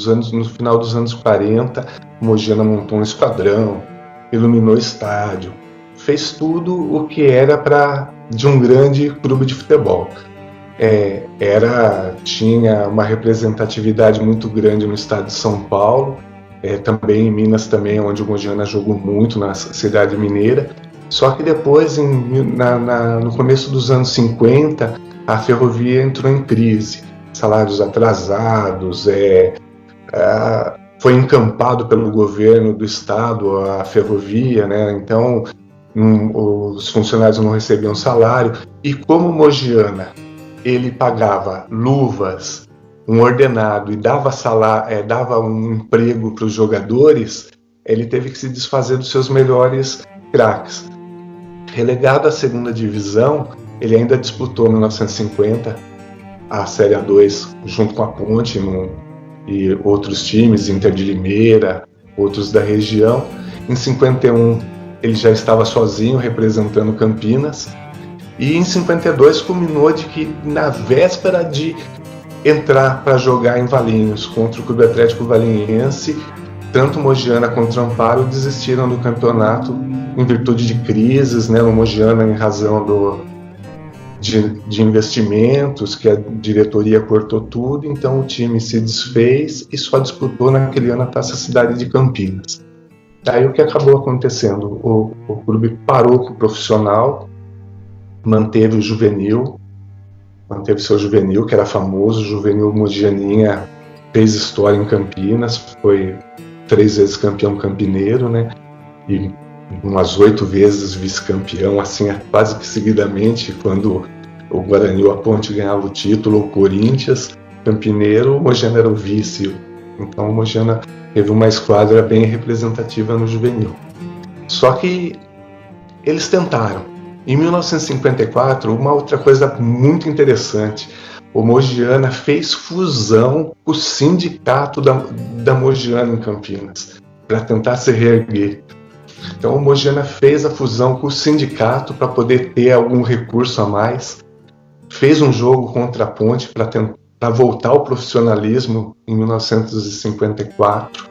no final dos anos 40, o Mogiana montou um esquadrão, iluminou o estádio, fez tudo o que era de um grande clube de futebol. Tinha uma representatividade muito grande no estado de São Paulo, também em Minas, também, onde o Mogiana jogou muito, na cidade mineira. Só que depois, no começo dos anos 50, a ferrovia entrou em crise, salários atrasados, foi encampado pelo governo do estado a ferrovia, né? Então os funcionários não recebiam salário, e como o Mogiana ele pagava luvas, um ordenado e dava um emprego para os jogadores, ele teve que se desfazer dos seus melhores craques. Relegado à segunda divisão, ele ainda disputou em 1950 a Série A2 junto com a Ponte e outros times, Inter de Limeira, outros da região. Em 51 ele já estava sozinho representando Campinas, e em 52 culminou de que, na véspera de entrar para jogar em Valinhos contra o Clube Atlético Valinhense, tanto Mogiana quanto o Amparo desistiram do campeonato em virtude de crises, né, no Mogiana em razão de investimentos, que a diretoria cortou tudo, então o time se desfez e só disputou naquele ano a Taça Cidade de Campinas. Daí o que acabou acontecendo? O clube parou com o profissional, manteve o juvenil, manteve seu juvenil, que era famoso, o juvenil Mogianinha fez história em Campinas, foi 3 vezes campeão campineiro, né? E umas 8 vezes vice-campeão, assim, quase que seguidamente, quando o Guarani ou a Ponte ganhava o título, o Corinthians, campineiro, o Mogiana era o vice. Então o Mogiana teve uma esquadra bem representativa no juvenil. Só que eles tentaram. Em 1954, uma outra coisa muito interessante, o Mogiana fez fusão com o sindicato da Mogiana em Campinas, para tentar se reerguer. Então o Mogiana fez a fusão com o sindicato para poder ter algum recurso a mais, fez um jogo contra a Ponte para voltar ao profissionalismo em 1954.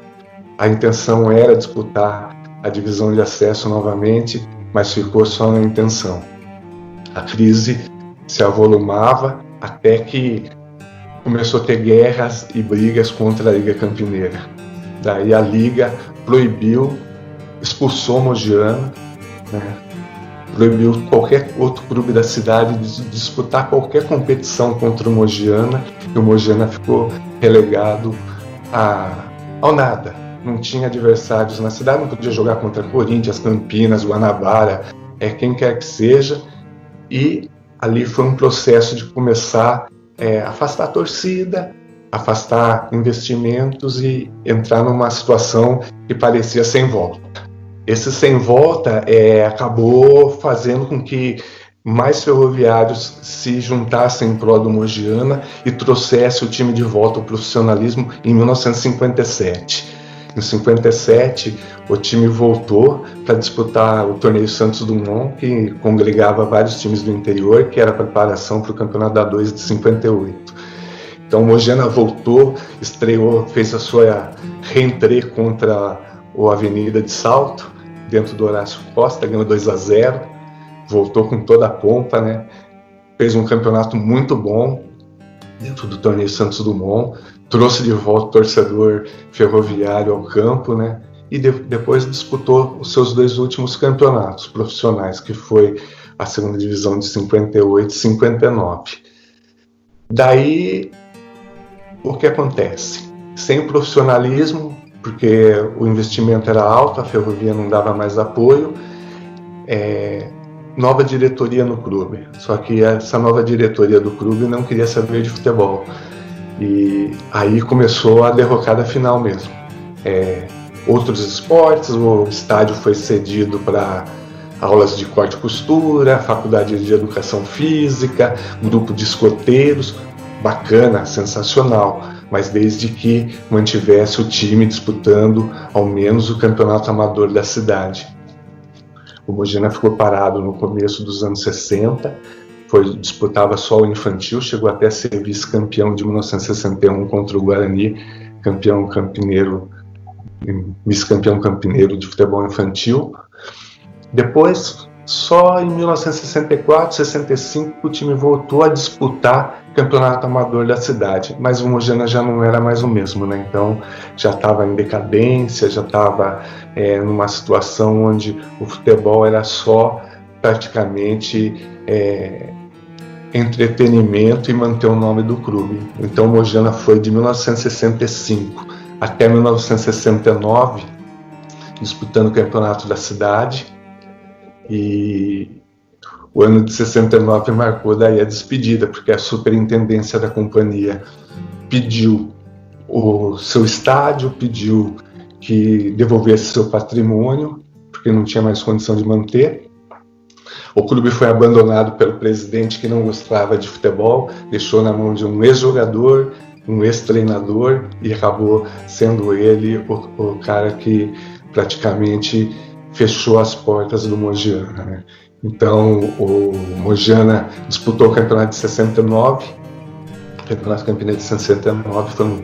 A intenção era disputar a divisão de acesso novamente, mas ficou só na intenção. A crise se avolumava até que começou a ter guerras e brigas contra a Liga Campineira. Daí a Liga expulsou Mogiana, né? Proibiu qualquer outro clube da cidade de disputar qualquer competição contra o Mogiana, e o Mogiana ficou relegado ao nada. Não tinha adversários na cidade, não podia jogar contra Corinthians, Campinas, Guanabara, quem quer que seja, e ali foi um processo de começar a afastar a torcida, afastar investimentos e entrar numa situação que parecia sem volta. Esse sem volta acabou fazendo com que mais ferroviários se juntassem em prol do Mogiana e trouxesse o time de volta ao profissionalismo em 1957. Em 57, o time voltou para disputar o torneio Santos Dumont, que congregava vários times do interior, que era a preparação para o campeonato da A2 de 58. Então o Mogiana voltou, estreou, fez a sua reentrée contra o Avenida de Salto, dentro do Horácio Costa, ganhou 2-0, voltou com toda a pompa, né? Fez um campeonato muito bom dentro do torneio Santos Dumont, trouxe de volta o torcedor ferroviário ao campo, né? E depois disputou os seus 2 últimos campeonatos profissionais, que foi a segunda divisão de 58 e 59. Daí, o que acontece? Sem o profissionalismo, porque o investimento era alto, a ferrovia não dava mais apoio, nova diretoria no clube. Só que essa nova diretoria do clube não queria saber de futebol. E aí começou a derrocada final mesmo. Outros esportes, o estádio foi cedido para aulas de corte e costura, faculdade de educação física, grupo de escoteiros, bacana, sensacional, mas desde que mantivesse o time disputando ao menos o campeonato amador da cidade. O Mogiana ficou parado no começo dos anos 60, disputava só o infantil, chegou até a ser vice-campeão de 1961 contra o Guarani, vice-campeão campineiro de futebol infantil. Depois, só em 1964, 65, o time voltou a disputar o campeonato amador da cidade, mas o Mogiana já não era mais o mesmo, né? Então já estava em decadência, já estava numa situação onde o futebol era só praticamente entretenimento e manter o nome do clube. Então o Mogiana foi de 1965 até 1969 disputando o campeonato da cidade, e o ano de 69 marcou daí a despedida, porque a superintendência da companhia pediu o seu estádio, pediu que devolvesse seu patrimônio, porque não tinha mais condição de manter. O clube foi abandonado pelo presidente, que não gostava de futebol, deixou na mão de um ex-jogador, um ex-treinador, e acabou sendo ele o cara que praticamente fechou as portas do Mogiana, né? Então o Mogiana disputou o campeonato de 69, o campeonato campineiro de 69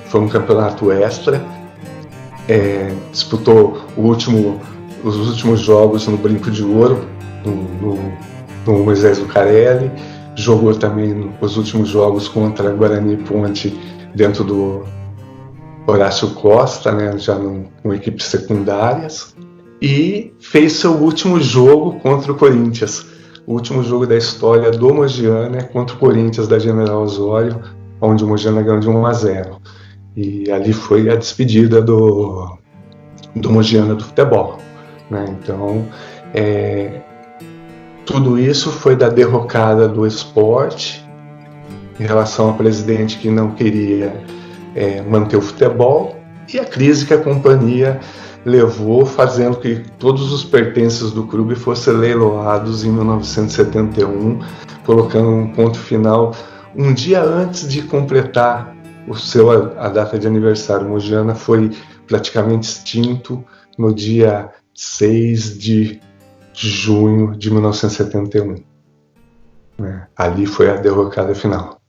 foi um campeonato extra, disputou os últimos jogos no Brinco de Ouro, no Moisés Lucarelli, jogou também os últimos jogos contra Guarani Ponte dentro do Horácio Costa, né, já com equipes secundárias, e fez seu último jogo contra o Corinthians. O último jogo da história do Mogiana é contra o Corinthians da General Osório, onde o Mogiana ganhou de 1-0. E ali foi a despedida do Mogiana do futebol, né? Então, tudo isso foi da derrocada do esporte em relação ao presidente que não queria manter o futebol, e a crise que a companhia levou, fazendo que todos os pertences do clube fossem leiloados em 1971, colocando um ponto final um dia antes de completar a data de aniversário. O Mogiana foi praticamente extinto no dia 6 de junho de 1971. Ali foi a derrocada final.